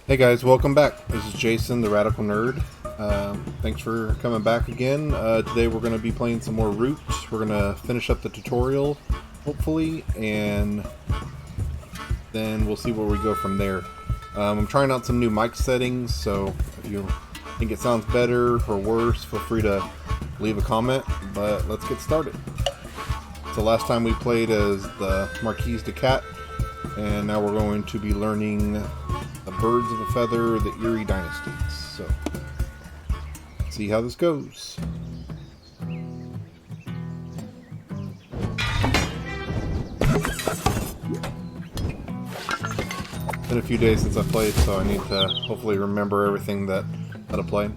Hey guys, welcome back. This is Jason, the Radical Nerd. Thanks for coming back again. Today we're going to be playing some more Root. We're going to finish up the tutorial, hopefully, and then we'll see where we go from there. I'm trying out some new mic settings, so if you think it sounds better or worse, feel free to leave a comment, but let's get started. So last time we played as the Marquise de Cat, and now we're going to be learning the Birds of a Feather, the Eyrie dynasties. So, let's see how this goes. It's been a few days since I played, so I need to hopefully remember everything that I played.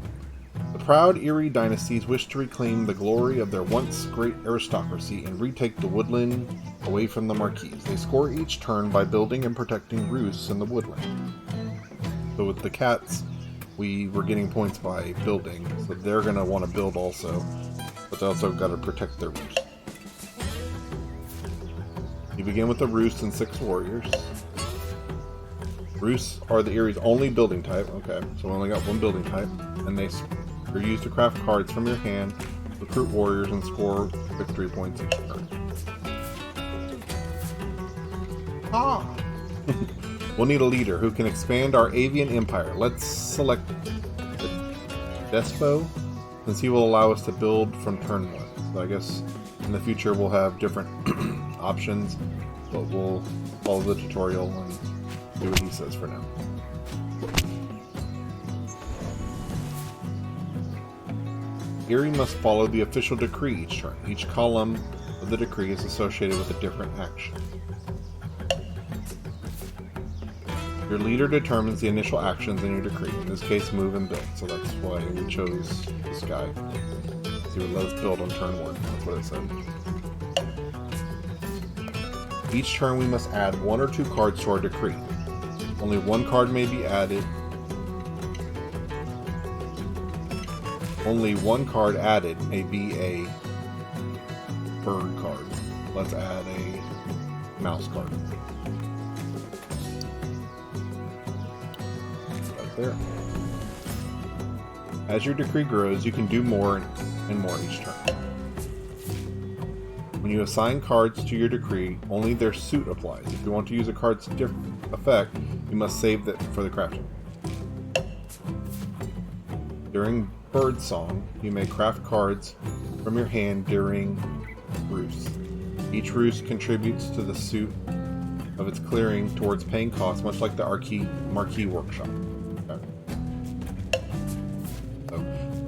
The proud Eyrie dynasties wish to reclaim the glory of their once great aristocracy and retake the woodland away from the Marquise. They score each turn by building and protecting roosts in the woodland. So with the cats, we were getting points by building, so they're going to want to build also, but they also got to protect their roost. You begin with a roost and 6 warriors. Roosts are the Eyrie's only building type. Okay, so we only got one building type, and they're used to craft cards from your hand, recruit warriors, and score victory points each turn. Ah! We'll need a leader who can expand our avian empire. Let's select the Despo, since he will allow us to build from turn 1. So I guess in the future we'll have different options, but we'll follow the tutorial and do what he says for now. Eyrie must follow the official decree each turn. Each column of the decree is associated with a different action. Your leader determines the initial actions in your decree, in this case move and build, so that's why we chose this guy. He would let us build on turn 1, that's what it said. Each turn we must add 1 or 2 cards to our decree. Only 1 card may be added. Only 1 card added may be a bird card. Let's add a mouse card. There. As your decree grows, you can do more and more each turn. When you assign cards to your decree, only their suit applies. If you want to use a card's different effect, you must save that for the crafting. During Bird Song, you may craft cards from your hand during Roost. Each Roost contributes to the suit of its clearing towards paying costs, much like the Marquis Workshop.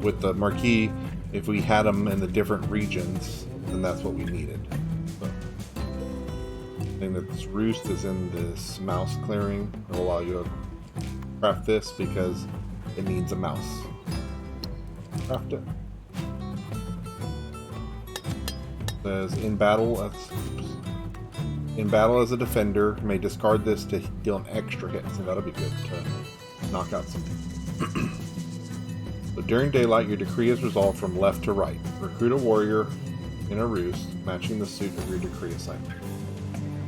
With the Marquis, if we had them in the different regions, then that's what we needed. So, I think that this roost is in this mouse clearing. It will allow you to craft this because it needs a mouse. Craft it. It says in battle as a defender, may discard this to deal an extra hit. So that'll be good to knock out some people. So during daylight, your decree is resolved from left to right. Recruit a warrior in a roost, matching the suit of your decree assignment.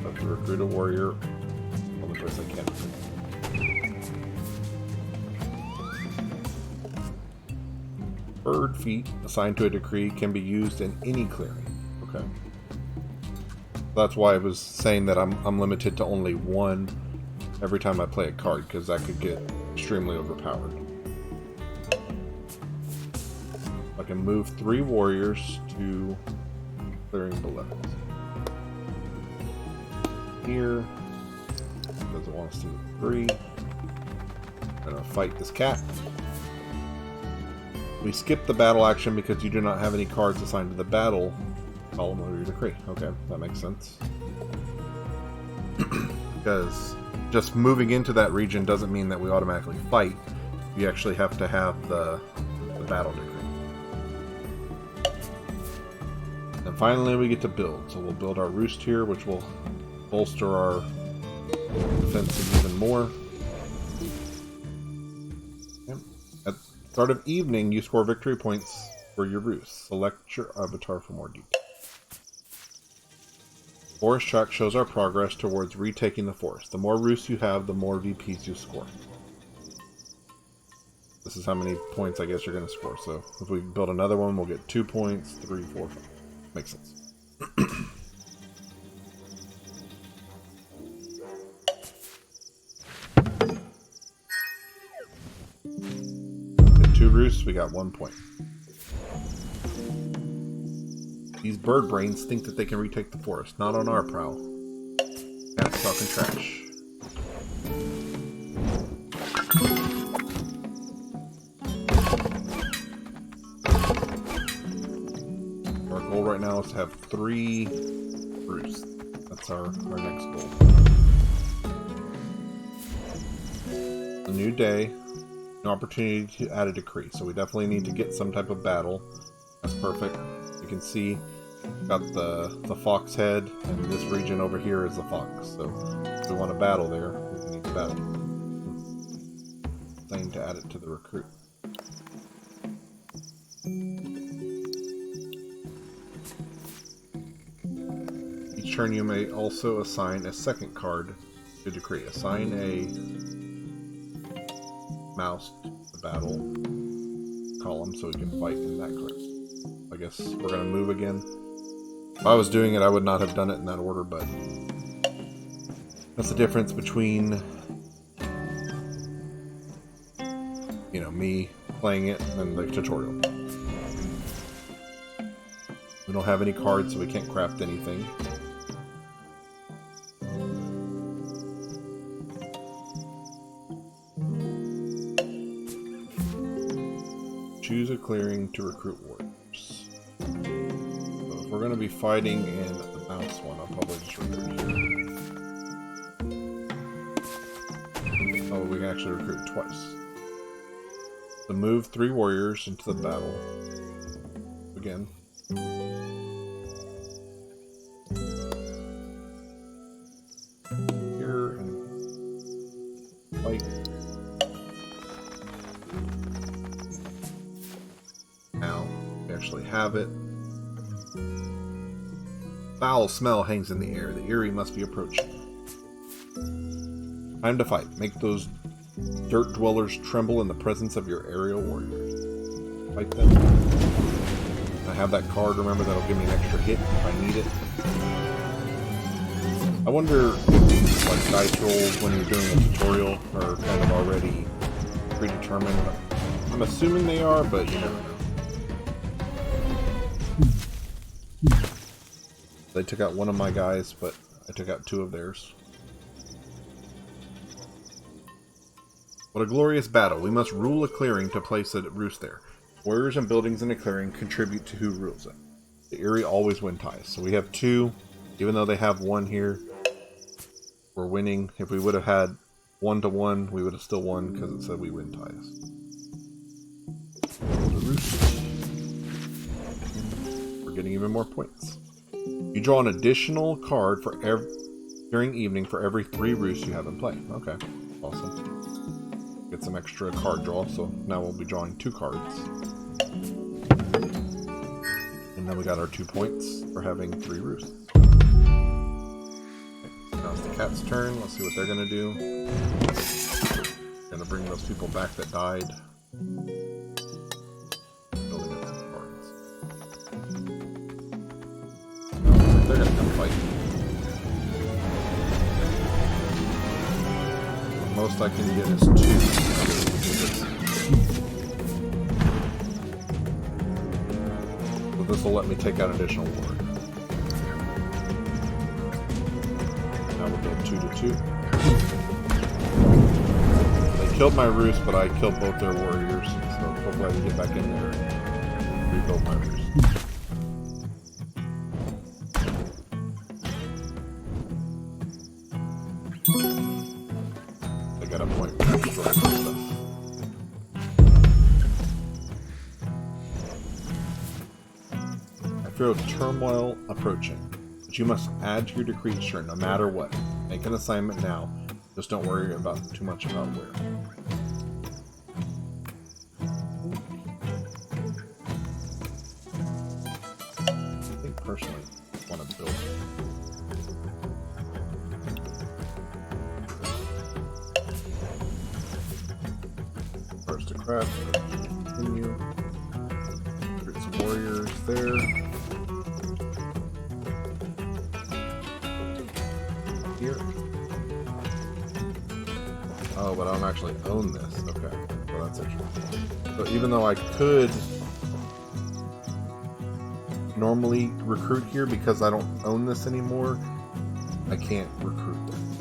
So to recruit a warrior, only place I can recruit. Bird feet assigned to a decree can be used in any clearing. Okay. That's why I was saying that I'm limited to only 1 every time I play a card, because that could get extremely overpowered. I can move 3 warriors to clearing below. Here, doesn't want us to do 3. I'm gonna fight this cat. We skip the battle action because you do not have any cards assigned to the battle column of your decree. Okay, that makes sense. Because just moving into that region doesn't mean that we automatically fight. You actually have to have the battle decree. And finally we get to build. So we'll build our roost here, which will bolster our defenses even more. Okay. At the start of evening, you score victory points for your roost. Select your avatar for more detail. Forest track shows our progress towards retaking the forest. The more roosts you have, the more VPs you score. This is how many points I guess you're going to score. So if we build another one, we'll get 2 points, 3, 4, 5. Makes sense. Get 2 roosts, we got 1 point. These bird brains think that they can retake the forest. Not on our prowl. That's talking trash. Our goal right now is to have 3 roosts. That's our next goal. A new day, an opportunity to add a decree. So we definitely need to get some type of battle. That's perfect. You can see got the fox head, and this region over here is the fox. So if we want to battle there, we need to battle. Thing to add it to the recruit. Each turn you may also assign a second card to decree. Assign a mouse to the battle column so we can fight in that card. I guess we're going to move again. If I was doing it, I would not have done it in that order, but that's the difference between, you know, me playing it and the tutorial. We don't have any cards, so we can't craft anything. Choose a clearing to recruit warriors. So if we're going to be fighting in the mouse one, I'll probably just recruit here. Oh, we can actually recruit twice. So move 3 warriors into the battle. Again. Here and fight. Now we actually have it. Foul smell hangs in the air. The Eyrie must be approaching. Time to fight. Make those dirt dwellers tremble in the presence of your aerial warriors. Fight them. I have that card, remember, that'll give me an extra hit if I need it. I wonder if like dice rolls when you're doing a tutorial are kind of already predetermined. I'm assuming they are, but you never know. They took out one of my guys, but I took out 2 of theirs. What a glorious battle. We must rule a clearing to place a roost there. Warriors and buildings in a clearing contribute to who rules it. The Eyrie always win ties. So we have 2, even though they have 1 here. We're winning. If we would have had 1-1, we would have still won because it said we win ties. The roost. We're getting even more points. You draw an additional card for during evening for every 3 roosts you have in play. Okay, awesome. Get some extra card draw, so now we'll be drawing 2 cards. And then we got our 2 points for having 3 roosts. Okay, now it's the cat's turn. Let's see what they're gonna do. Gonna bring those people back that died. Building up some cards. They're gonna come fight. The most I can get is 2. So this will let me take out additional ward. Now we'll go 2-2. They killed my roost, but I killed both their warriors. So hopefully I can get back in there and rebuild my roost. Got a point for destroying stuff. I feel turmoil approaching, but you must add to your decree turn no matter what. Make an assignment now. Just don't worry about too much about where. I think personally I want to build it. Starts to craft. Continue. Get some warriors there. Here. Oh, but I don't actually own this. Okay, well that's interesting. So even though I could normally recruit here, because I don't own this anymore, I can't recruit them.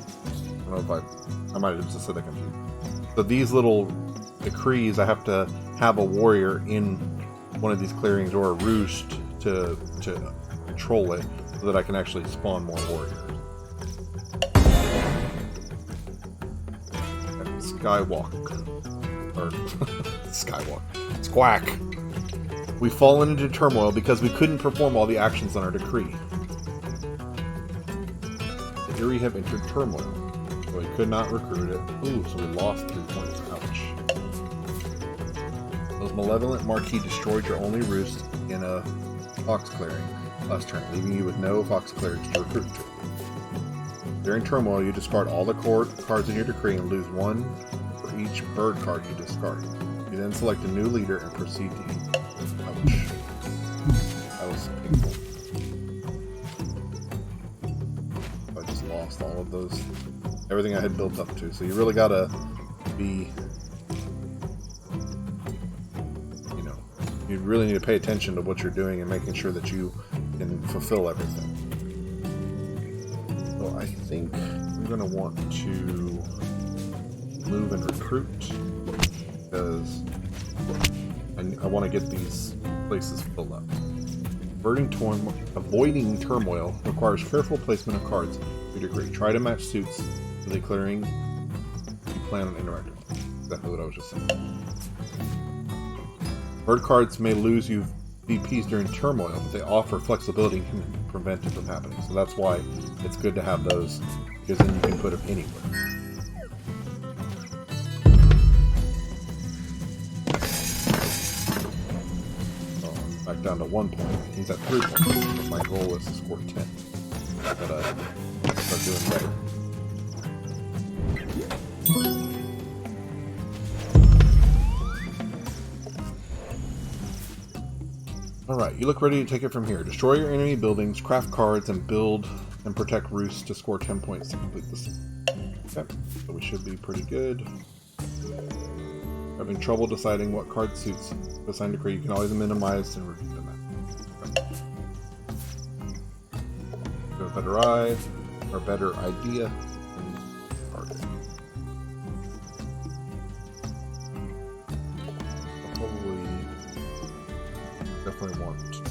I don't know if I might have just said that confused. So these little decrees, I have to have a warrior in one of these clearings or a roost to control it, so that I can actually spawn more warriors. Skywalk. Or Skywalk. Squack. We've fallen into turmoil because we couldn't perform all the actions on our decree. The Eyrie have entered turmoil, so we could not recruit it. Ooh, so we lost 3 points. Ouch. Those malevolent marquis destroyed your only roost in a fox clearing last turn, leaving you with no fox clearings to recruit to. During turmoil, you discard all the cards in your decree and lose 1 for each bird card you discard. You then select a new leader and proceed to eat. Ouch. That was painful. I just lost all of those. Everything I had built up to. So you really gotta be... You know, you really need to pay attention to what you're doing and making sure that you can fulfill everything. I think I'm going to want to move and recruit, because I want to get these places filled up. Avoiding turmoil requires careful placement of cards to your degree. Try to match suits to the clearing you plan on interacting with. Exactly what I was just saying. Bird cards may lose you VPs during turmoil, but they offer flexibility and can prevent it from happening. So that's why it's good to have those, because then you can put them anywhere. So I'm back down to 1 point. He's at 3 points. My goal is to score 10. But start doing better. Alright, you look ready to take it from here. Destroy your enemy buildings, craft cards, and build and protect roosts to score 10 points to complete this. Okay, so we should be pretty good. Having trouble deciding what card suits to assign decree, you can always minimize and review them. Okay. Got a better eye, or a better idea than cards. Definitely want to.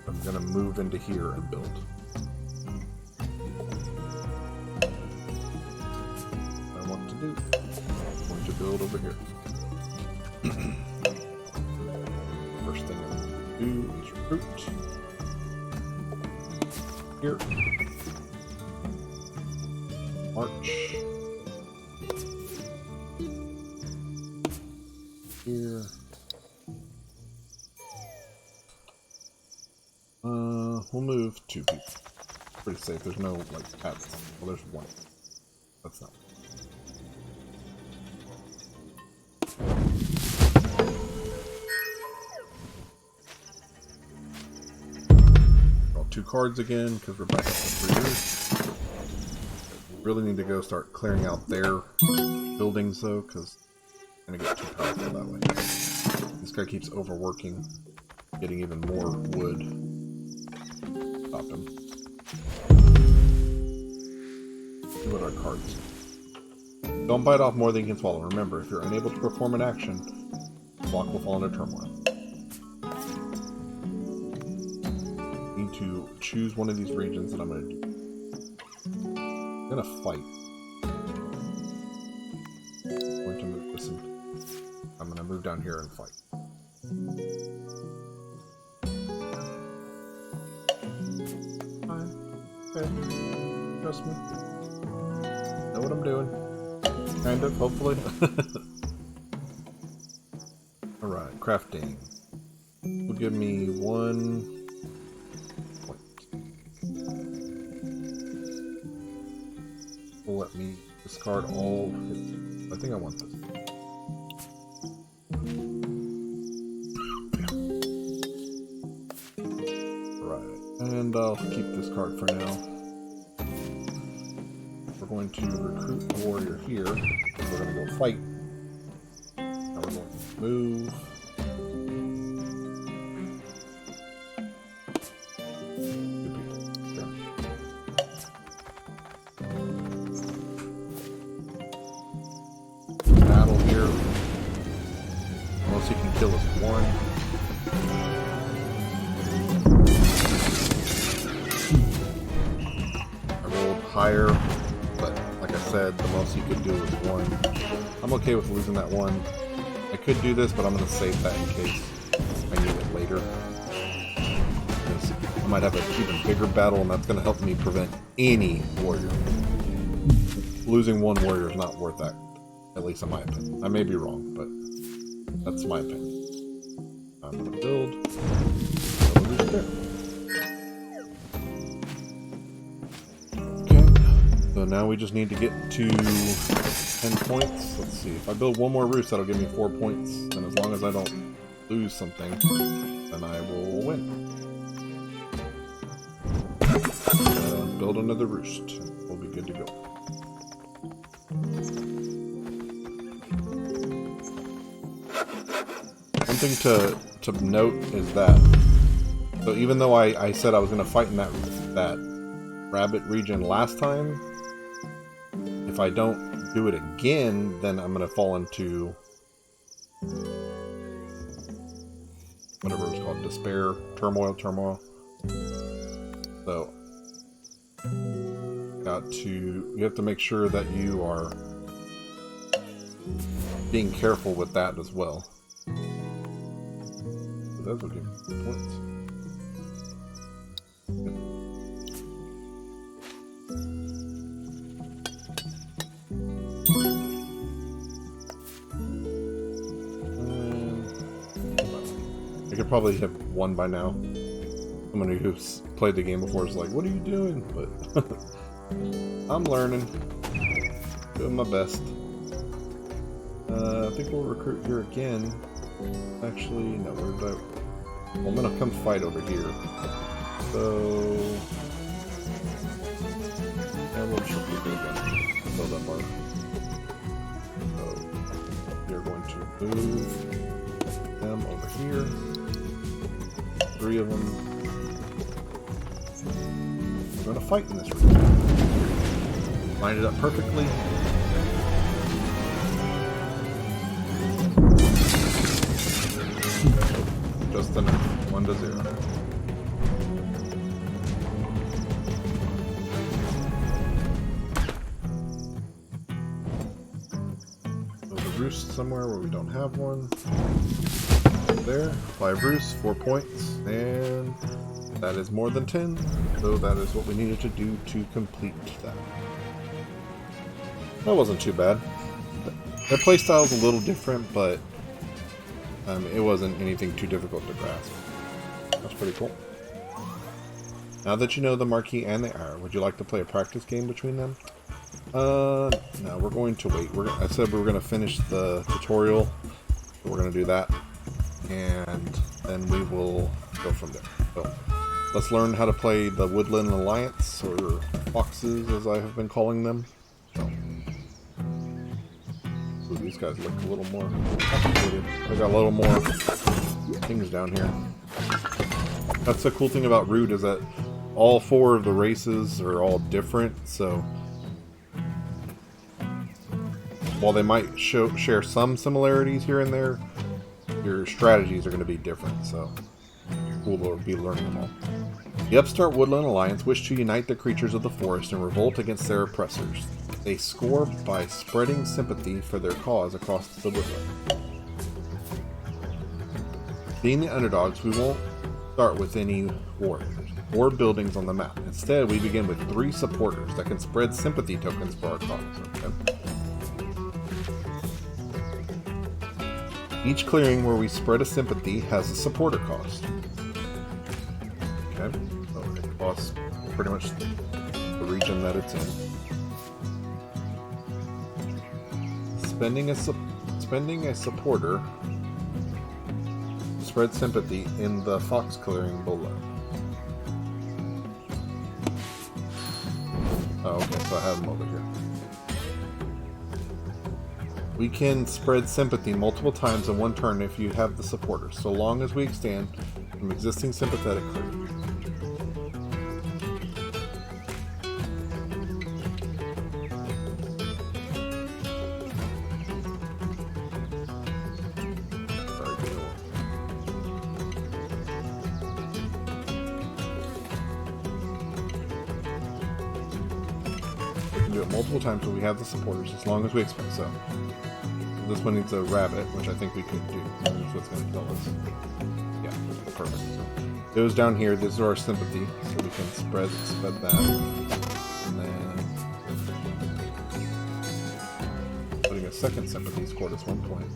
I'm going to move into here and build. What I want to do. I'm going to build over here. First thing I'm going to do is recruit. Here. March. Here. We'll move 2 people. Pretty safe. There's no, like, paths. Well, there's 1. That's not. Draw 2 cards again, because we're back up to 3 years. We really need to go start clearing out their buildings, though, because I'm going to get too powerful that way. This guy keeps overworking, getting even more wood. Stop him. See what our cards. Don't bite off more than you can swallow. Remember, if you're unable to perform an action, the block will fall into turmoil. I need to choose one of these regions that I'm going to do. I'm going to fight. I'm going to move this in. I'm going to move down here and fight. Okay. Trust me. Know what I'm doing. Kind of, hopefully. Alright, crafting. Will give me 1 point. Will let me discard all his. I think I want this. And I'll keep this card for now. We're going to recruit a warrior here. We're going to go fight. Now we're going to move. Battle here. Unless he can kill us one. Higher, but like I said, the most he could do was one. I'm okay with losing that one. I could do this, but I'm going to save that in case I need it later. Because I might have an even bigger battle, and that's going to help me prevent any warrior. Losing one warrior is not worth that, at least in my opinion. I may be wrong, but that's my opinion. I'm going to build. There. So now we just need to get to 10 points. Let's see, if I build one more roost, that'll give me 4 points. And as long as I don't lose something, then I will win. Build another roost. We'll be good to go. One thing to note is that, so even though I said I was going to fight in that rabbit region last time, if I don't do it again, then I'm going to fall into whatever it's called, despair, turmoil. So you have to make sure that you are being careful with that as well. So those will give me points. I could probably have won by now. Someone who's played the game before is like, what are you doing? But I'm learning. Doing my best. I think we'll recruit here again. Actually, no, well, I'm gonna come fight over here. So and we'll just recruit again. Build up our. So we're going to move them over here. 3 of them. We're going to fight in this room. Line it up perfectly. Just enough. 1-0. Build a roost somewhere where we don't have one. There, 5 roosts, 4 points, and that is more than 10, so that is what we needed to do to complete that. That wasn't too bad. Their playstyle is a little different, but it wasn't anything too difficult to grasp. That's pretty cool. Now that you know the Marquis and the Eyrie, would you like to play a practice game between them? No, we're going to wait. I said we were going to finish the tutorial, so we're going to do that. And then we will go from there. So let's learn how to play the Woodland Alliance, or Foxes as I have been calling them. So these guys look a little more complicated. They got a little more things down here. That's the cool thing about Root, is that all 4 of the races are all different, so while they might share some similarities here and there, your strategies are going to be different, so cool to be learning them all. The upstart Woodland Alliance wish to unite the creatures of the forest and revolt against their oppressors. They score by spreading sympathy for their cause across the woodland. Being the underdogs, we won't start with any warriors or buildings on the map. Instead, we begin with 3 supporters that can spread sympathy tokens for our cause. Okay? Each clearing where we spread a sympathy has a supporter cost. Okay, so it costs pretty much the region that it's in. Spending a supporter to spread sympathy in the fox clearing below. have them over here. We can spread sympathy multiple times in one turn if you have the supporters, so long as we extend from existing sympathetic clearing. Do it multiple times so we have the supporters as long as we expect so. This one needs a rabbit, which I think we could do. So that's what's going to kill us. Yeah, perfect. So it goes down here. This is our sympathy, so we can spread that. And then putting a second sympathy scored us 1 point.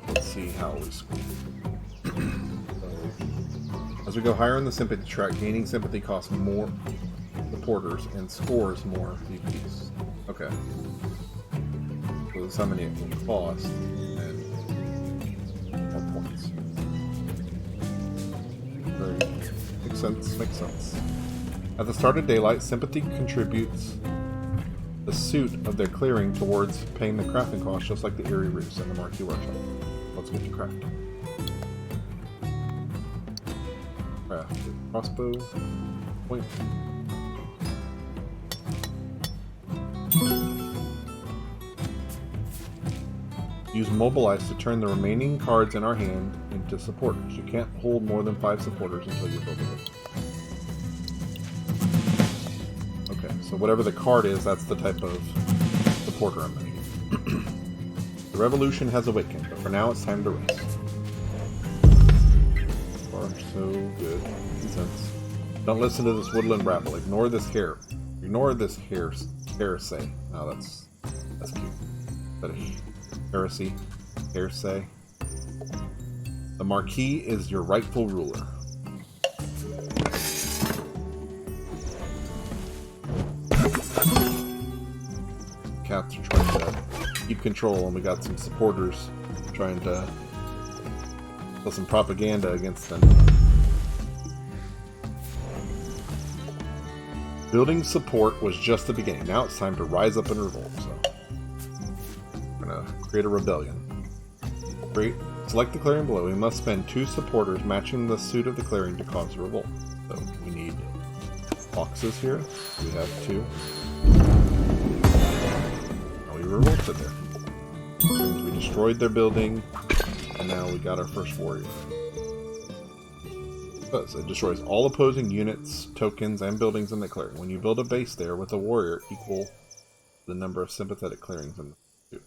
Let's see how we score. As we go higher on the sympathy track, gaining sympathy costs more supporters and scores more VPs. Okay. So this is how many it will cost and more points. Very makes sense. At the start of daylight, sympathy contributes the suit of their clearing towards paying the crafting cost, just like the Eyrie Roots and the Marquee Workshop. Let's get to craft. Craft crossbow point. Use Mobilize to turn the remaining cards in our hand into supporters. You can't hold more than 5 supporters until you build it. Okay, so whatever the card is, that's the type of supporter I'm going to use. The revolution has awakened, but for now it's time to rest. So far, so good. Makes sense. Don't listen to this woodland rabble. Ignore this hair. Ignore this heresy. Oh, that's cute. But heresy. Heresy. The Marquis is your rightful ruler. Cats are trying to keep control, and we got some supporters trying to put some propaganda against them. Building support was just the beginning. Now it's time to rise up and revolt. So we're gonna create a rebellion. Select the clearing below. We must spend 2 supporters matching the suit of the clearing to cause a revolt. So we need boxes here. We have 2. Now we revolted there. We destroyed their building, and now we got our first warrior. It destroys all opposing units, tokens, and buildings in the clearing. When you build a base there with a warrior, equal the number of sympathetic clearings in the suit.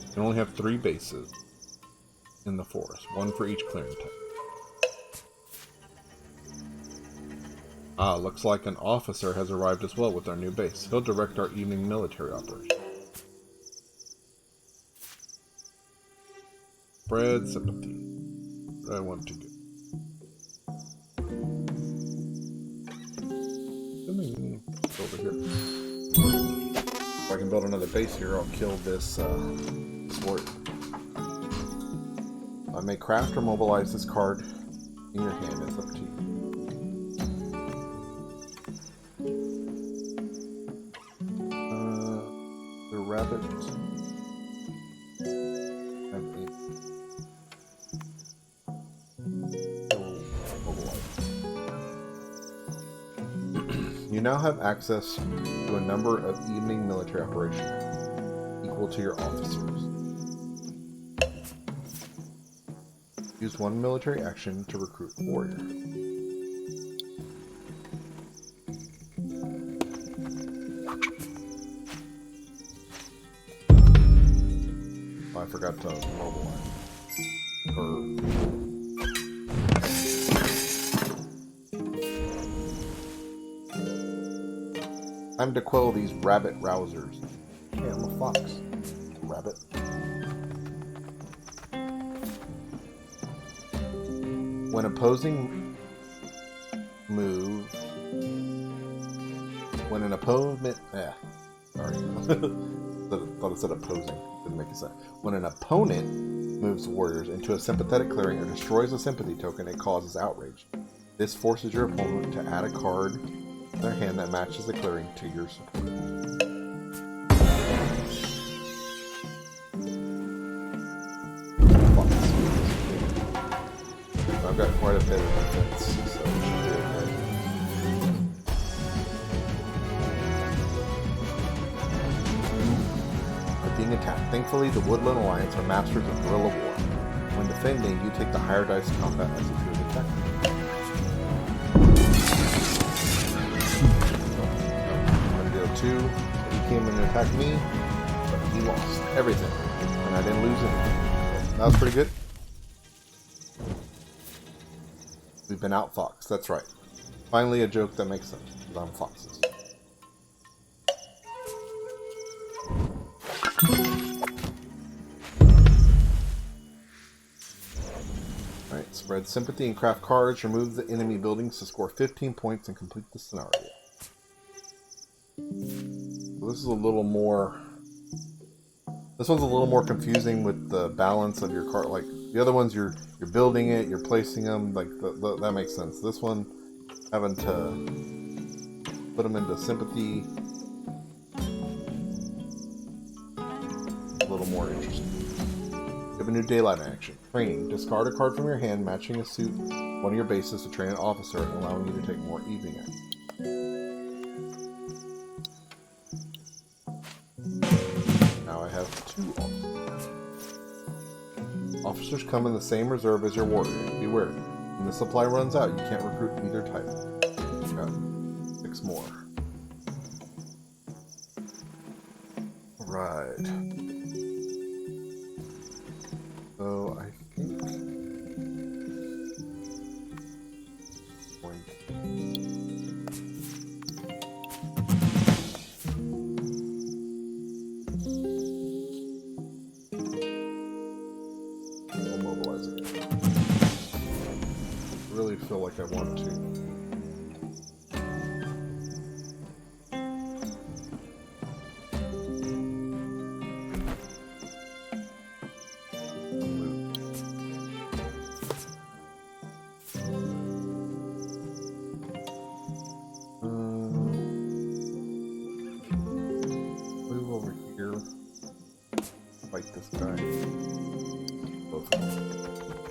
You can only have 3 bases in the forest, 1 for each clearing type. Ah, looks like an officer has arrived as well with our new base. He'll direct our evening military operation. Spread sympathy. I want to go. Over here. If I can build another base here, I'll kill this warrior. I may craft or mobilize this card in your hand. It's up to you. The rabbit. You now have access to a number of evening military operations equal to your officers. Use 1 military action to recruit a warrior. Oh, I forgot to mobilize. Time to quell these rabbit rousers. Hey, I'm a fox. Rabbit. When opposing move... When an opponent... sorry. Thought it said opposing. Didn't make a sense. When an opponent moves warriors into a sympathetic clearing or destroys a sympathy token, it causes outrage. This forces your opponent to add a card to their hand that matches the clearing to your support. I've got quite a bit of defense, so it should be okay. Being attacked. Thankfully, the Woodland Alliance are masters of guerrilla war. When defending, you take the higher dice in combat as if you were attacked. I'm going to deal 2. He came in and attacked me, but he lost everything, and I didn't lose anything. That was pretty good. We've been outfoxed. That's right. Finally, a joke that makes sense, because I'm foxes. Alright, spread sympathy and craft cards. Remove the enemy buildings to score 15 points and complete the scenario. So this is a little more... This one's a little more confusing with the balance of your card. Like, the other ones, you're building it, you're placing them. Like, that makes sense. This one, having to put them into sympathy... a little more interesting. You have a new daylight action. Training. Discard a card from your hand matching a suit, one of your bases, to train an officer, allowing you to take more evening action. Now I have 2 officers. Officers come in the same reserve as your warrior. Beware. When the supply runs out, you can't recruit either type. Got 6 more. Right. So I think I'll mobilize it. I really feel like I want to.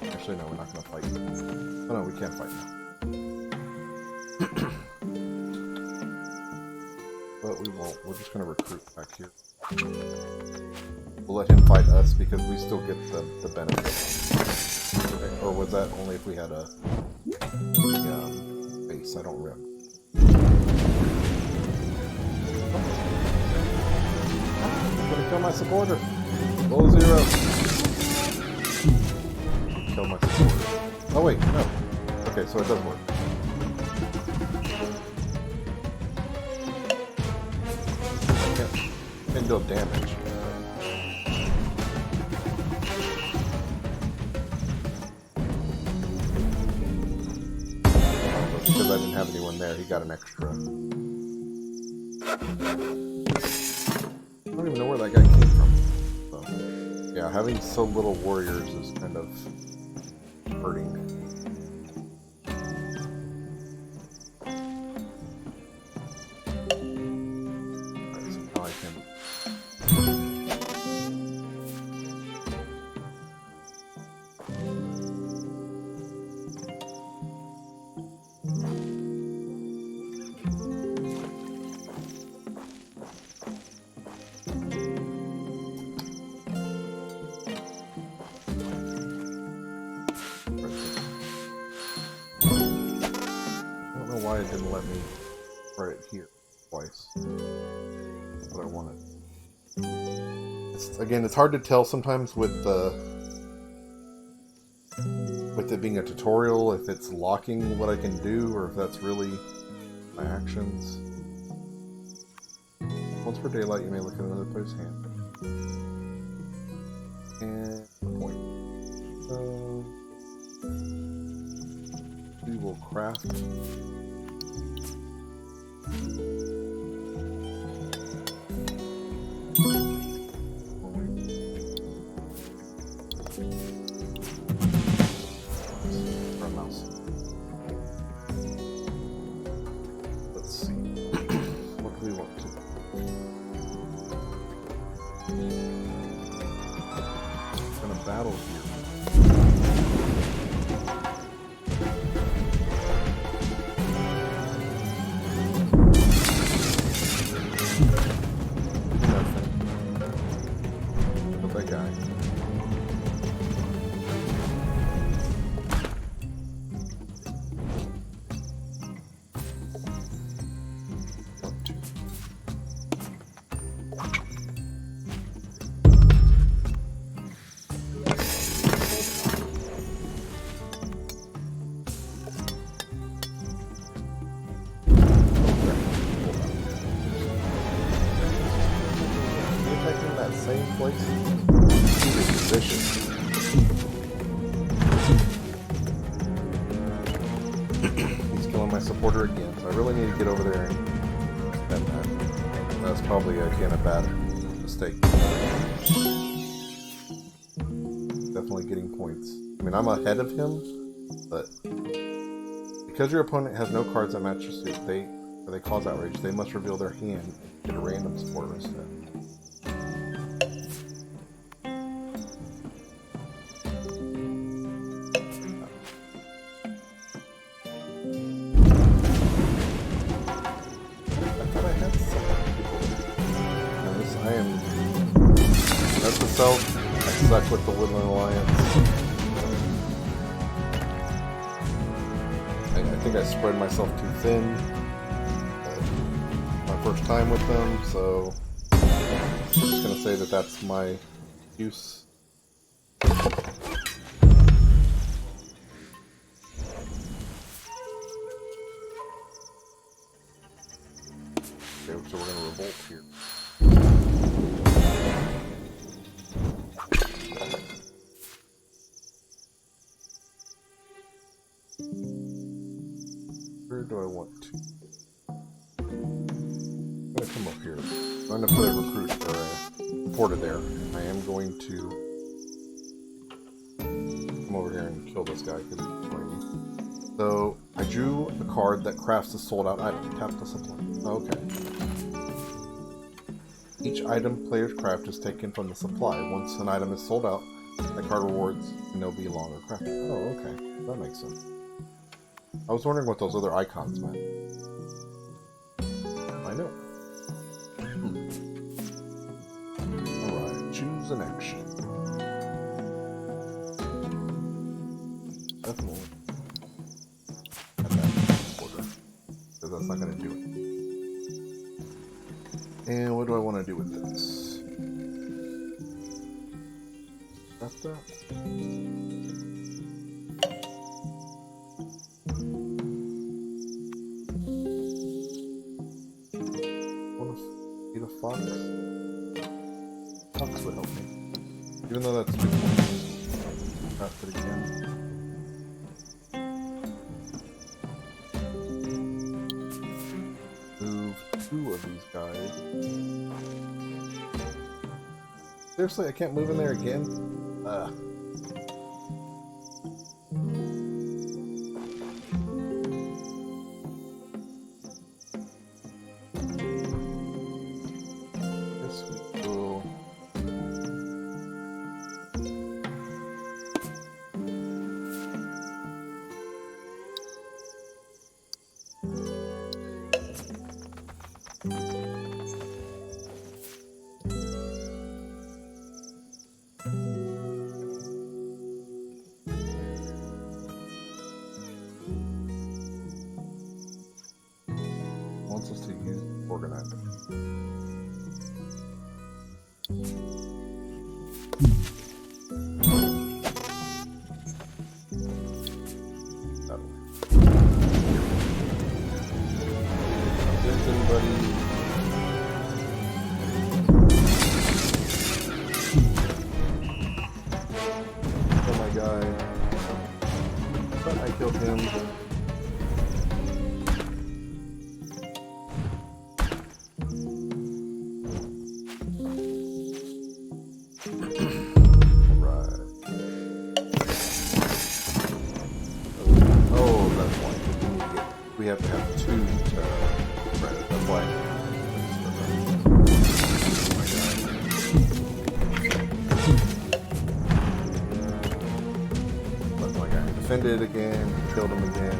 Actually, no, we're not going to fight. Oh no, we can't fight now. But we won't. We're just going to recruit back here. We'll let him fight us because we still get the benefit. Okay. Or was that only if we had a base? I don't remember. I'm going to kill my supporter. Roll 0. Kill my supporter. Oh wait, no. Okay, so it does work. Can't deal damage. Because I didn't have anyone there, he got an extra. I don't even know where that guy came from. So, yeah, having so little warriors is kind of hurting. Right, so now I can... why it didn't let me write it here twice. That's what I wanted. Again, it's hard to tell sometimes with it being a tutorial if it's locking what I can do or if that's really my actions. Once per daylight, you may look at another player's hand. And a point. So we will craft. same place. He's vicious. He's killing my supporter again, so I really need to get over there and defend that. That's probably, again, a bad mistake. Definitely getting points. I mean, I'm ahead of him, but because your opponent has no cards that match your suit, they cause outrage, they must reveal their hand and get a random supporter instead. I suck with the Woodland Alliance. I think I spread myself too thin. My first time with them, so I'm just gonna say that that's my use. Okay, so we're gonna revolt here. Where do I want to? I'm gonna come up here. I'm gonna put a recruit or a porter there. I am going to come over here and kill this guy because he's annoying me. So I drew a card that crafts a sold out item. Tap the supply. Okay. Each item players craft is taken from the supply. Once an item is sold out, the card rewards no be longer crafted. Oh, okay. That makes sense. I was wondering what those other icons meant. I know. Alright, choose an action. Definitely. Attack order. Because that's not going to do it. And what do I want to do with this? That's that. Fox would help me. Even though that's 2 points. Craft it again. Move 2 of these guys. Seriously, I can't move in there again? Wants us to use organizer. Is anybody? Oh my god! But I killed him. We have to have 2 to spread it. That's why. Let my guy defend it again, killed him again.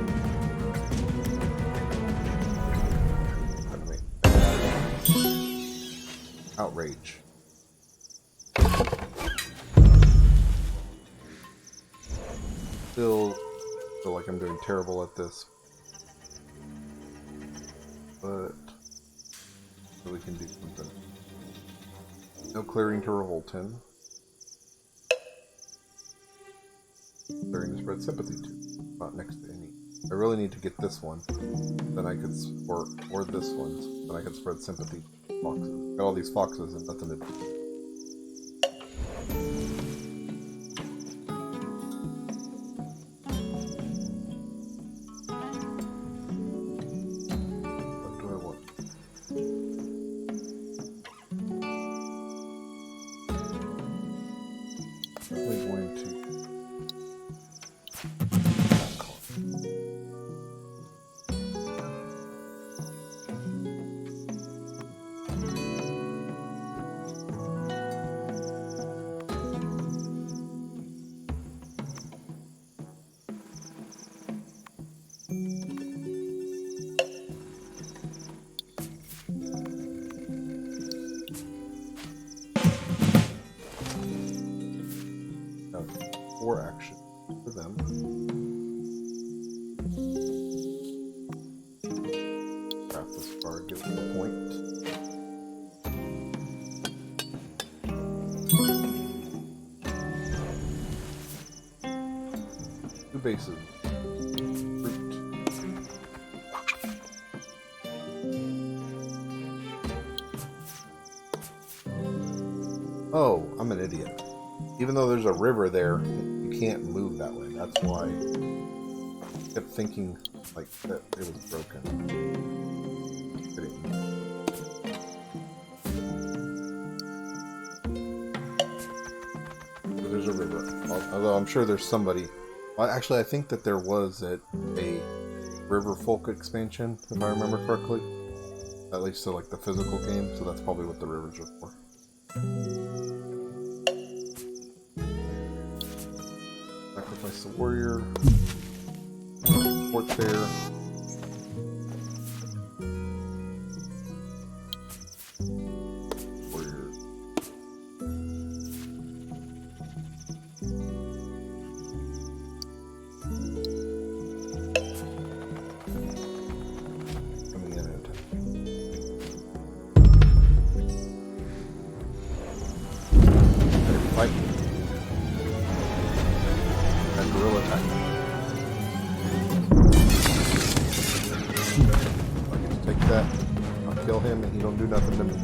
Outrage. Still feel like I'm doing terrible at this. But so we can do something. No clearing to revolt him. Clearing to spread sympathy to. Not next to any. I really need to get this one. Then I could or this one. Then I could spread sympathy to foxes. Got all these foxes and nothing to do. Four action for them. Grab this card, give them a point. Two bases. Root. Oh, I'm an idiot. Even though there's a river there, you can't move that way. That's why I kept thinking like that it was broken. There's a river. Although I'm sure there's somebody. Well, actually, I think that there was a River Folk expansion, if I remember correctly. At least to like the physical game, so that's probably what the rivers are for. Sacrifice the warrior. Fort there. Warrior. Coming in and fight. Gorilla attack. I get to take that. I'll kill him and he don't do nothing to me.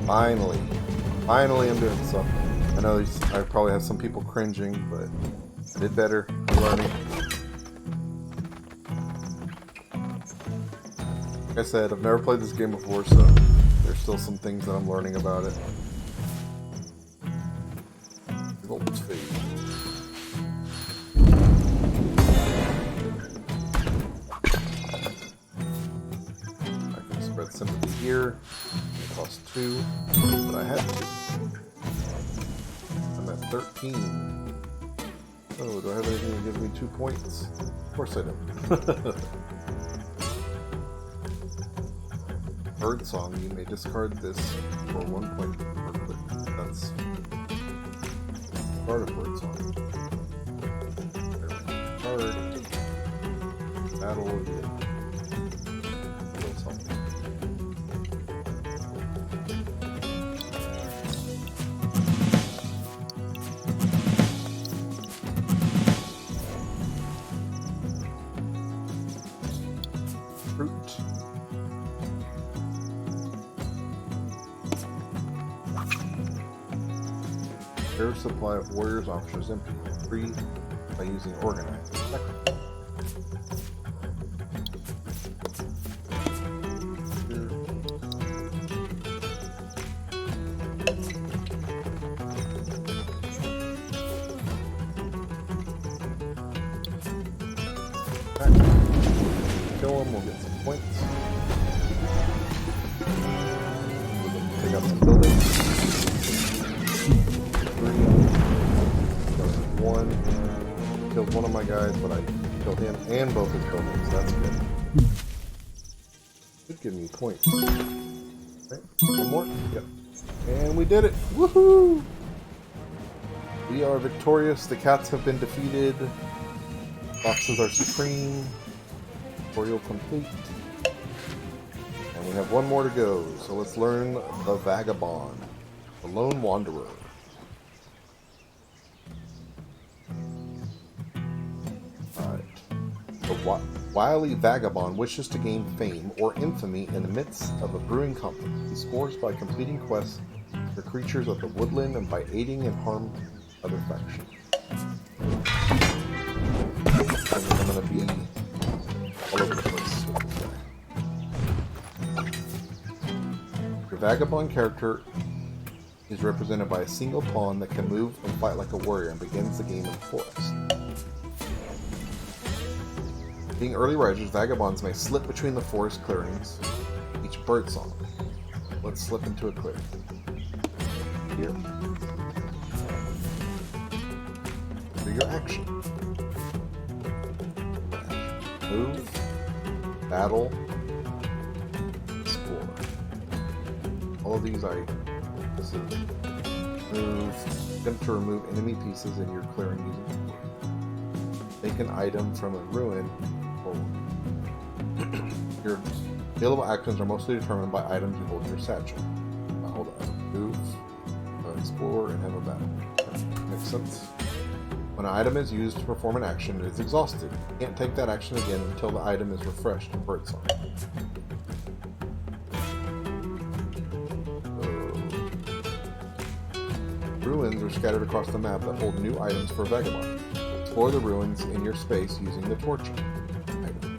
Finally. Finally I'm doing something. I know I probably have some people cringing, but I did better. I'm learning. Like I said, I've never played this game before, so there's still some things that I'm learning about it. Volt's fade. Sympathy here. It costs 2, but I had to. I'm at 13. Oh, do I have anything that gives me 2 points? Of course I don't. Bird song. You may discard this for 1 point. That's part of bird song. Card. Battle again. Their supply of warriors officers empty. Free by using organize. Kill him, we'll get some points. Take out some buildings. 1. Killed one of my guys, but I killed him and both his buildings. That's good. Should give me points. Okay, one more. Yep. And we did it. Woohoo! We are victorious. The cats have been defeated. Boxes are supreme. Tutorial complete. And we have one more to go. So let's learn the Vagabond, the Lone Wanderer. The wily vagabond wishes to gain fame or infamy in the midst of a brewing conflict. He scores by completing quests for creatures of the woodland and by aiding and harm other factions. And I'm going to be all over the place with this guy. Your Vagabond character is represented by a single pawn that can move and fight like a warrior and begins the game in the forest. Being early risers, Vagabonds may slip between the forest clearings, each birdsong. Let's slip into a clearing. Here. For your action. Move, battle, explore. All of these this is move, attempt to remove enemy pieces in your clearing using support. Take an item from a ruin forward. Your available actions are mostly determined by items you hold in your satchel. Hold on. Move, explore, and have a battle. Okay. Makes sense. When an item is used to perform an action, it is exhausted. You can't take that action again until the item is refreshed in birdsong. Ruins are scattered across the map that hold new items for Vagabond. Explore the ruins in your space using the torch item.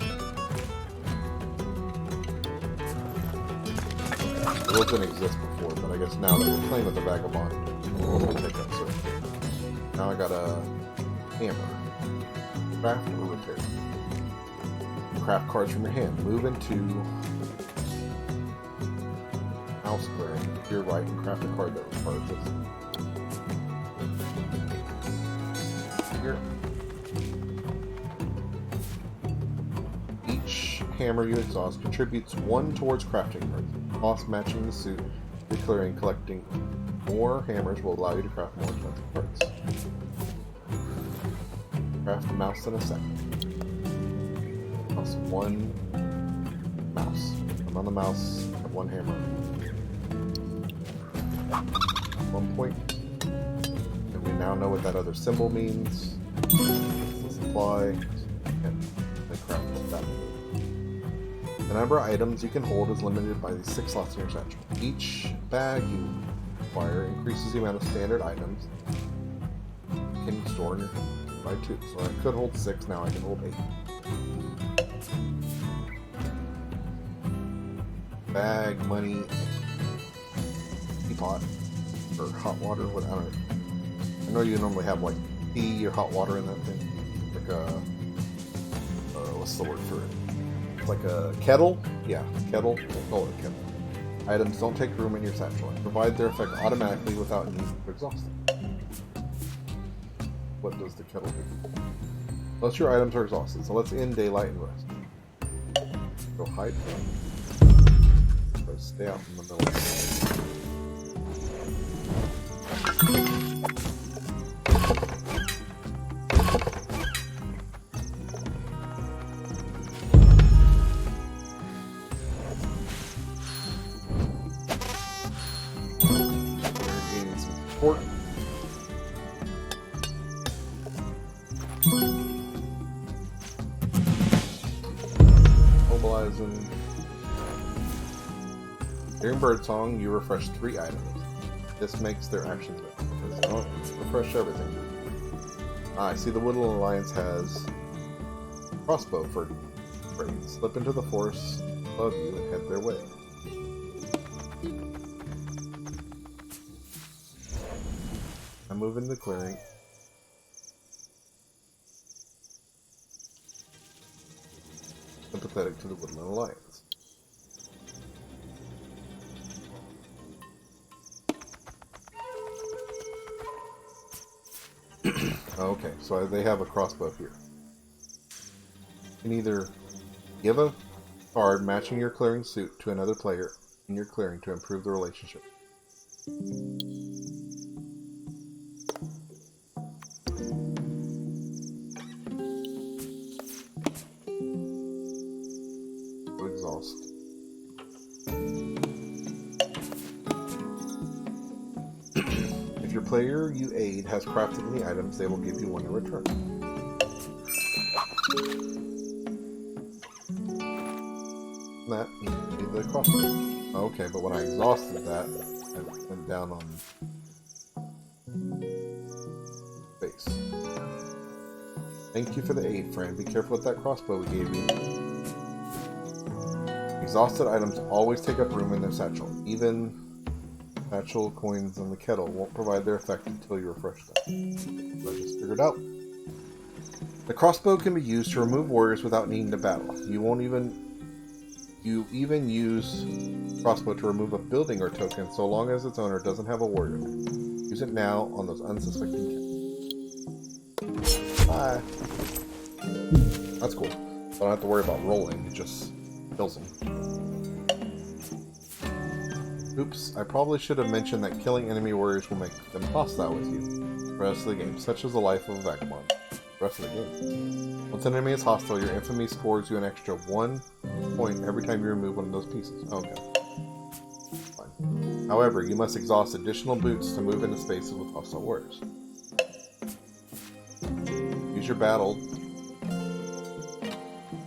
The rules didn't exist before, but I guess now that we're playing with the Vagabond, we'll take up certain. Now I got a hammer. Craft or repair. Craft cards from your hand. Move into mouse clearing to your right and craft a card that requires this. Here. Each hammer you exhaust contributes 1 towards crafting cards. Cost matching the suit you're clearing. Collecting more hammers will allow you to craft more expensive cards. Craft a mouse in a second. Plus 1 mouse. I'm on the mouse, I have 1 hammer. 1 point. And we now know what that other symbol means. Let's apply and craft that. The number of items you can hold is limited by the 6 slots in your satchel. Each bag you acquire increases the amount of standard items you can store in your by 2. So I could hold 6, now I can hold 8. Bag, money, teapot, or hot water, what I don't know. I know you normally have like tea or hot water in that thing. Like a, what's the word for it? Like a kettle? Yeah, kettle. We'll call it a kettle. Items don't take room in your satchel and provide their effect automatically without need to exhaust them. What does the kettle do? Unless your items are exhausted. So let's end daylight and rest. Go hide. So stay out in the middle of gaining some support. Mobilizing. During birdsong, you refresh 3 items. This makes their actions better. Because they don't refresh everything. I see the Woodland Alliance has a crossbow for trade. Slip into the forest above you and head their way. I move into the clearing. Sympathetic to the Woodland Alliance. Okay, so they have a crossbow here. You can either give a card matching your clearing suit to another player in your clearing to improve the relationship. Exhaust. If your player you aid has crafted any items, they will give you 1 in return. That needs the crossbow. Okay, but when I exhausted that, went down on base. Thank you for the aid, friend. Be careful with that crossbow we gave you. Exhausted items always take up room in their satchel. Even satchel coins in the kettle won't provide their effect until you refresh them. So I just figured out. The crossbow can be used to remove warriors without needing to battle. You even use crossbow to remove a building or token so long as its owner doesn't have a warrior there. Use it now on those unsuspecting cats. Bye. That's cool. I don't have to worry about rolling, it just kills them. Oops, I probably should have mentioned that killing enemy warriors will make them hostile with you for the rest of the game, such as the life of a vagabond. Rest of the game. Once an enemy is hostile, your infamy scores you an extra 1 point every time you remove one of those pieces. Okay. Fine. However, you must exhaust additional boots to move into spaces with hostile warriors.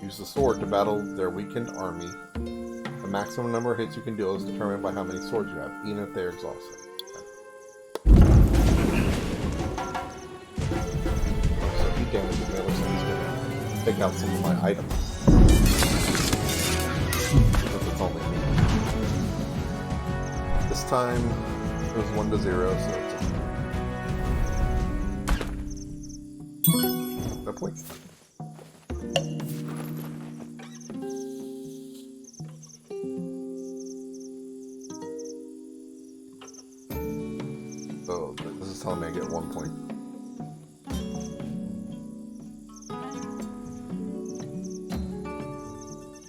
Use the sword to battle their weakened army. The maximum number of hits you can deal is determined by how many swords you have, even if they are exhausted. Damage me. It looks like he's gonna take out some of my items. Because it's only me. This time it was 1 to 0, so it's a point. So this is telling me I get 1 point.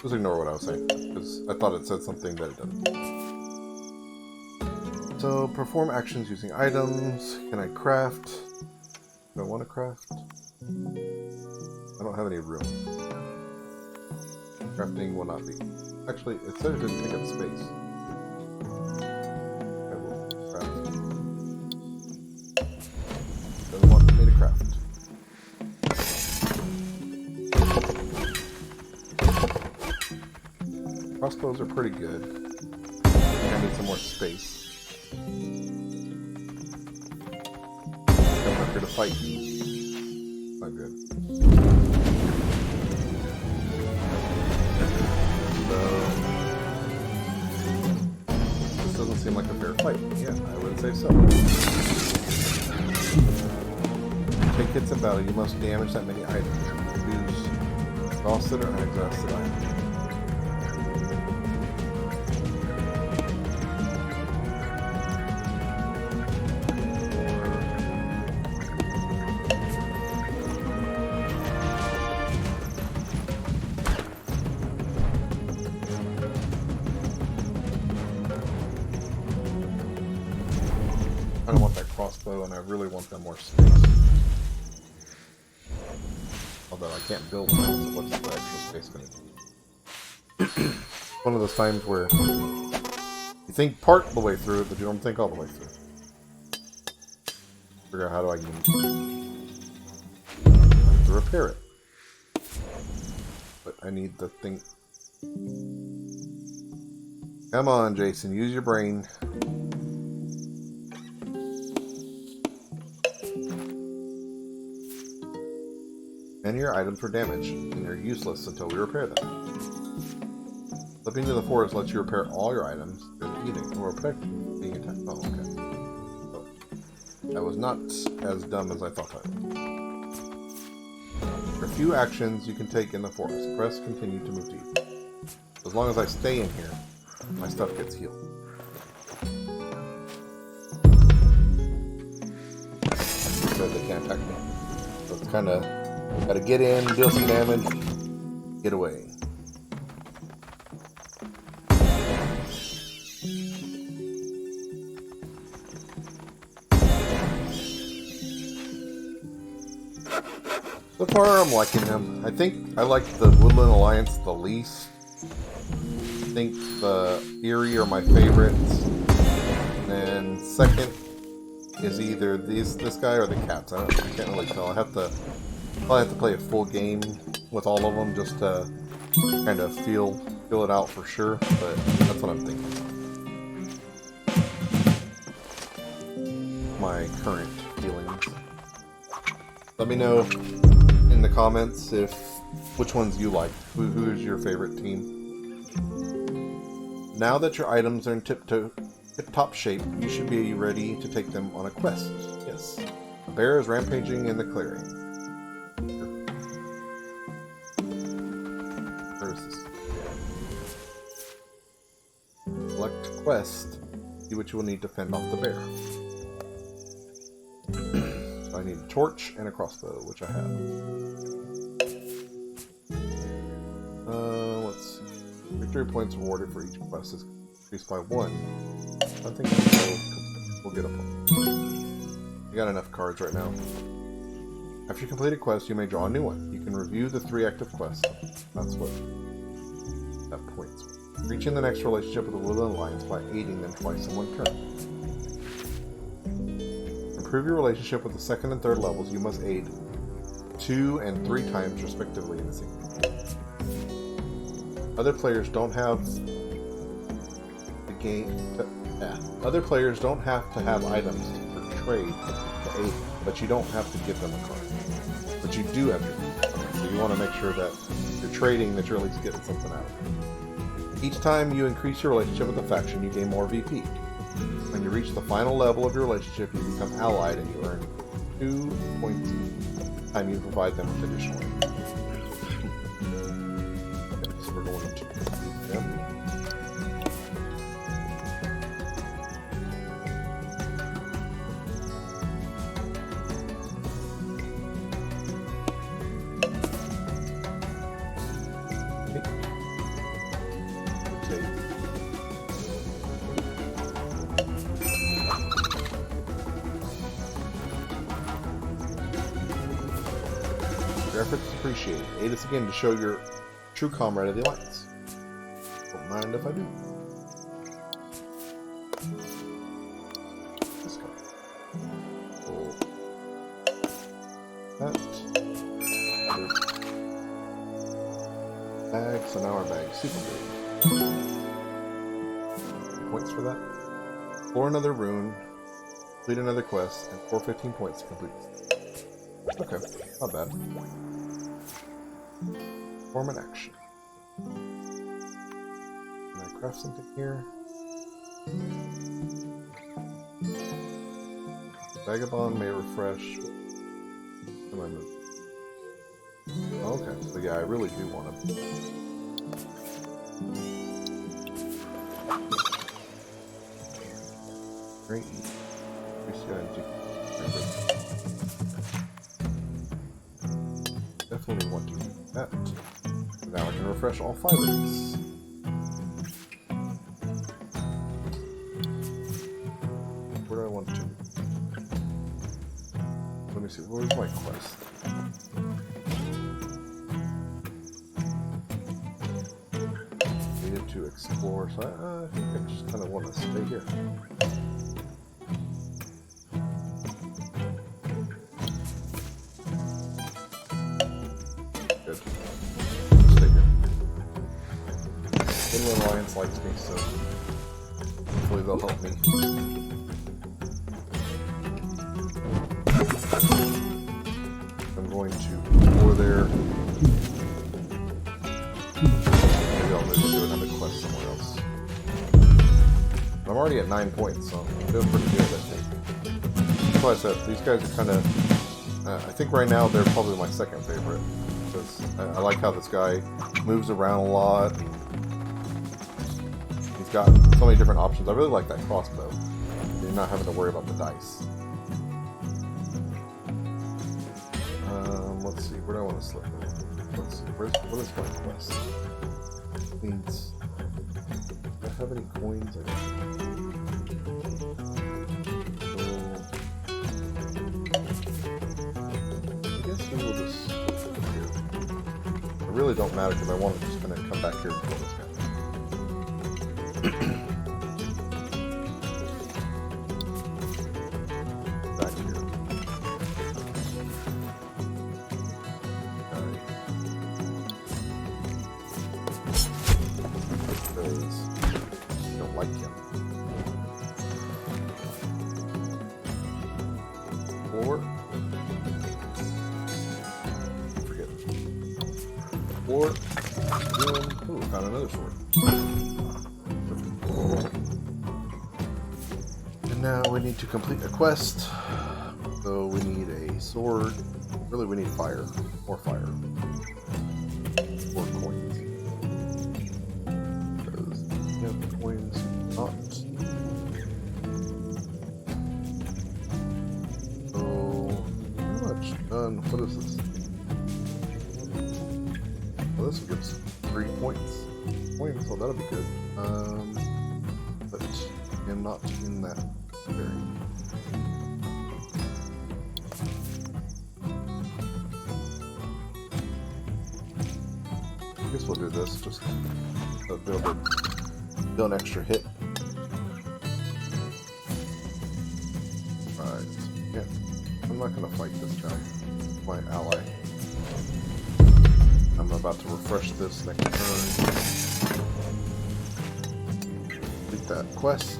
Just ignore what I was saying, because I thought it said something that it doesn't. So, perform actions using items. Can I craft? Do I want to craft? I don't have any room. Crafting will not be. Actually, it said it didn't take up space. I will craft. Doesn't want me to craft. Crossbows are pretty good. I need some more space. I'm not here to fight you. Not good. So this doesn't seem like a fair fight. Yeah, I would say so. Take hits in battle. You must damage that many items. Use exhausted or unexhausted items. I don't want that crossbow, and I really want them more space. Although I can't build one, so what's the extra space going to be? One of those times where you think part of the way through it, but you don't think all the way through. Figure out how do I have to repair it. But I need the thing. Come on, Jason, use your brain. Many of your items were damaged, and they're useless until we repair them. Slipping to the forest lets you repair all your items during the evening, or protect being attacked. Oh, okay. So, that was not as dumb as I thought I would. There are a few actions you can take in the forest. Press continue to move deep. As long as I stay in here, my stuff gets healed. So they can't attack me. So it's kind of... Gotta get in, deal some damage, get away. So far, I'm liking them. I think I like the Woodland Alliance the least. I think the Eyrie are my favorites. And then second is either this guy or the cats. I can't really tell. I'll have to play a full game with all of them just to kind of feel it out for sure, but that's what I'm thinking. my current feelings. Let me know in the comments which ones you like. Who is your favorite team? Now that your items are in tip-top shape, you should be ready to take them on a quest. Yes. A bear is rampaging in the clearing. Where is this? Select quest. See what you will need to fend off the bear. So I need a torch and a crossbow, which I have. Let's see. Victory points awarded for each quest is increased by 1. I think we'll get a point. I got enough cards right now. After you complete a quest, you may draw a new one. You can review the 3 active quests. That's what that points. Reaching the next relationship with the Woodland Alliance by aiding them twice in 1 turn. To improve your relationship with the 2nd and 3rd levels, you must aid 2 and 3 times respectively in the single. Other players don't have the game. Other players don't have to have items for trade to aid, but you don't have to give them a card. But you do have to. So you want to make sure that you're trading, that you're at least getting something out of it. Each time you increase your relationship with a faction, you gain more VP. When you reach the final level of your relationship, you become allied and you earn 2 points each time you provide them with additional aid. We're going to them. Your efforts is appreciated. Aid us again to show your true comrade of the Alliance. Don't mind if I do. This guy. Pull that. Bag, so now our bag is super good. Points for that. Explore another rune, complete another quest, and 415 points to complete. Okay, not bad. Perform an action. Can I craft something here? Vagabond may refresh. Am I moving? Okay, so yeah, I really do want to. Great. Definitely want to do that. Now I can refresh all 5 of these. Where do I want to? Let me see, where's my quest? Needed to explore, so I think I just kind of want to stay here. Good. Stay here. Woodland Alliance likes me, so hopefully they'll help me. I'm going to explore there. Maybe I'll move to do another quest somewhere else. I'm already at 9 points, so I'm doing pretty good, I think. That's why I said, these guys are kind of... I think right now they're probably my second favorite. Because I like how this guy moves around a lot. He's got so many different options. I really like that crossbow. You're not having to worry about the dice. Let's see, where do I want to slip? Let's see, what is my quest? Means, do I have any coins? I guess we will just flip it here. It really don't matter because I want to just kind of come back here and kill this guy. found another sword. And now we need to complete a quest. So we need a sword. Really, we need fire. More fire. More coins. Because coins not. So, pretty much done. What is this? Well, this gives 3 points. So that'll be good. But I'm not in that area. I guess we'll do this, just do an extra hit. Right. Yeah. I'm not gonna fight this guy. My ally. I'm about to refresh this next turn. Complete that quest.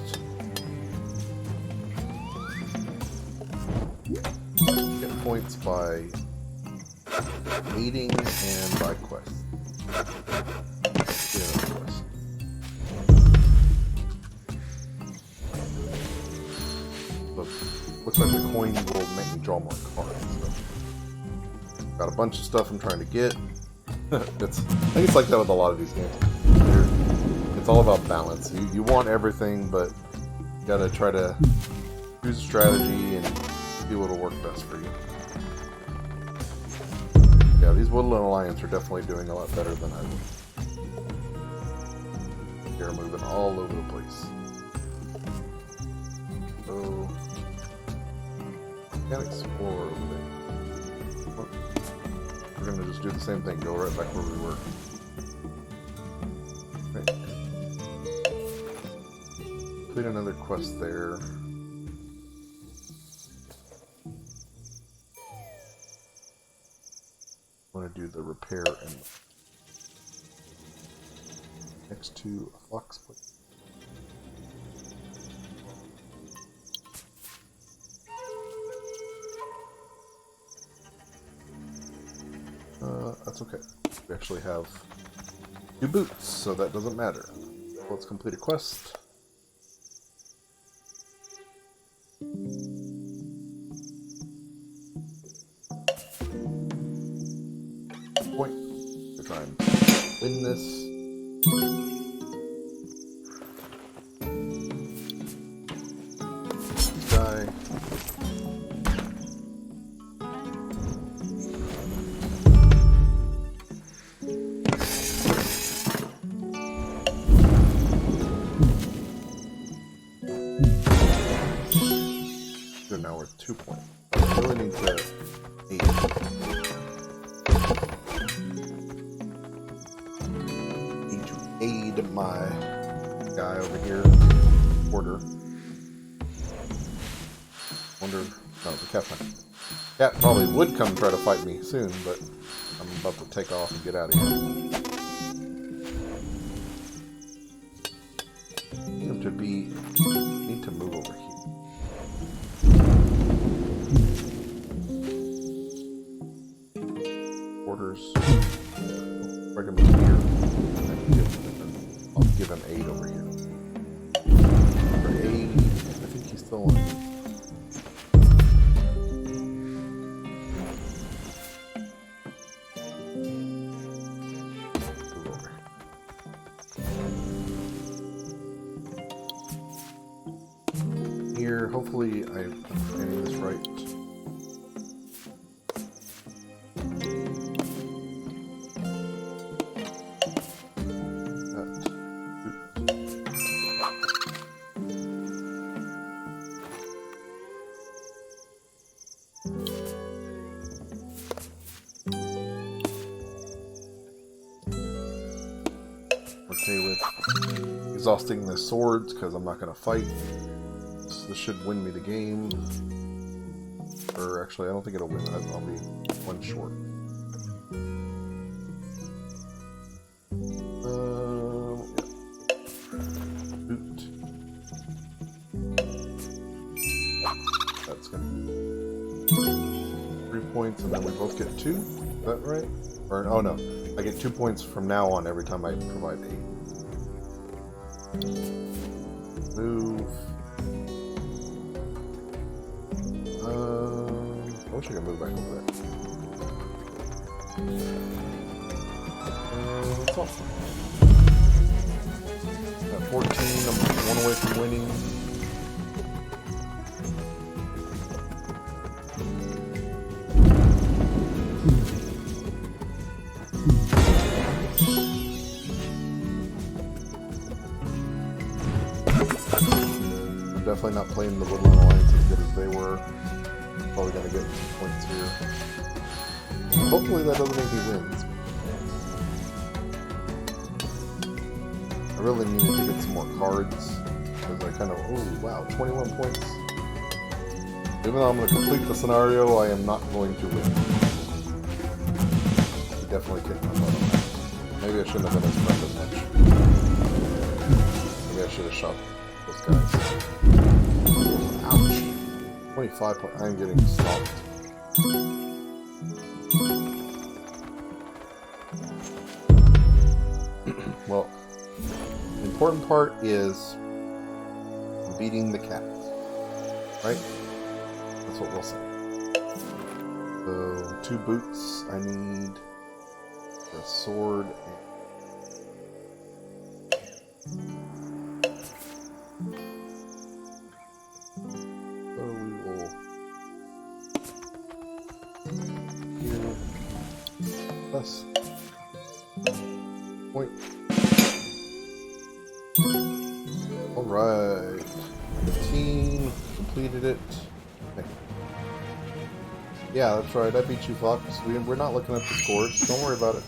Get points by meeting and by quest. Yeah, quest. So, looks like the coin will make me draw more cards. So. Got a bunch of stuff I'm trying to get. I think it's like that with a lot of these games. It's all about balance. You want everything, but you gotta try to choose a strategy and do what'll work best for you. Yeah, these Woodland Alliance are definitely doing a lot better than I would. They're moving all over the place. So, can't explore over there. We're gonna just do the same thing, go right back where we were. Okay. Complete another quest there. I want to do the repair and next to a fox plate. That's okay. We actually have 2 boots, so that doesn't matter. Let's complete a quest. Point. We're trying to win this. Die. Now we're 2 points. I really need to aid. Need to aid my guy over here. Porter. Wonder. Oh, the cat's not. Cat probably would come try to fight me soon, but I'm about to take off and get out of here. Need to move over here. Bring him here. I'll give him aid over here. For aid, I think he's still on. Move over. Here, hopefully I'm getting this right. Okay with exhausting the swords because I'm not going to fight. This should win me the game. Or actually, I don't think it'll win. I'll be 1 short. Yeah. That's going to be 3 points, and then we both get 2. Is that right? Or oh no, I get 2 points from now on every time I provide 8. Move. I wish I could move back over there. That's awesome. At 14, I'm 1 away from winning. I'm definitely not playing the Woodland Alliance as good as they were. Probably gonna get some points here. Hopefully that doesn't make me wins. I really need to get some more cards. Because I kind of, oh wow, 21 points. Even though I'm going to complete the scenario, I am not going to win. I definitely kicked my butt on that. Maybe I shouldn't have been as friend as much. Maybe I should have shot those guys. Ouch. 25 points. I'm getting stopped. Well, the important part is beating the cat. Right? That's what we'll say. So, 2 boots. I need a sword so we will here plus point. Alright. 15. Completed it. Okay. Yeah, that's right. I beat you, Fox. We're not looking at the scores. Don't worry about it.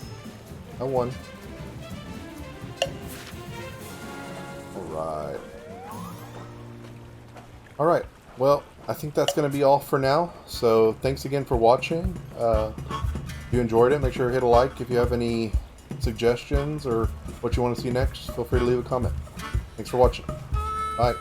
I won. Alright. Alright. Well, I think that's going to be all for now. So, thanks again for watching. If you enjoyed it, make sure to hit a like. If you have any suggestions or what you want to see next, feel free to leave a comment. Thanks for watching. Bye.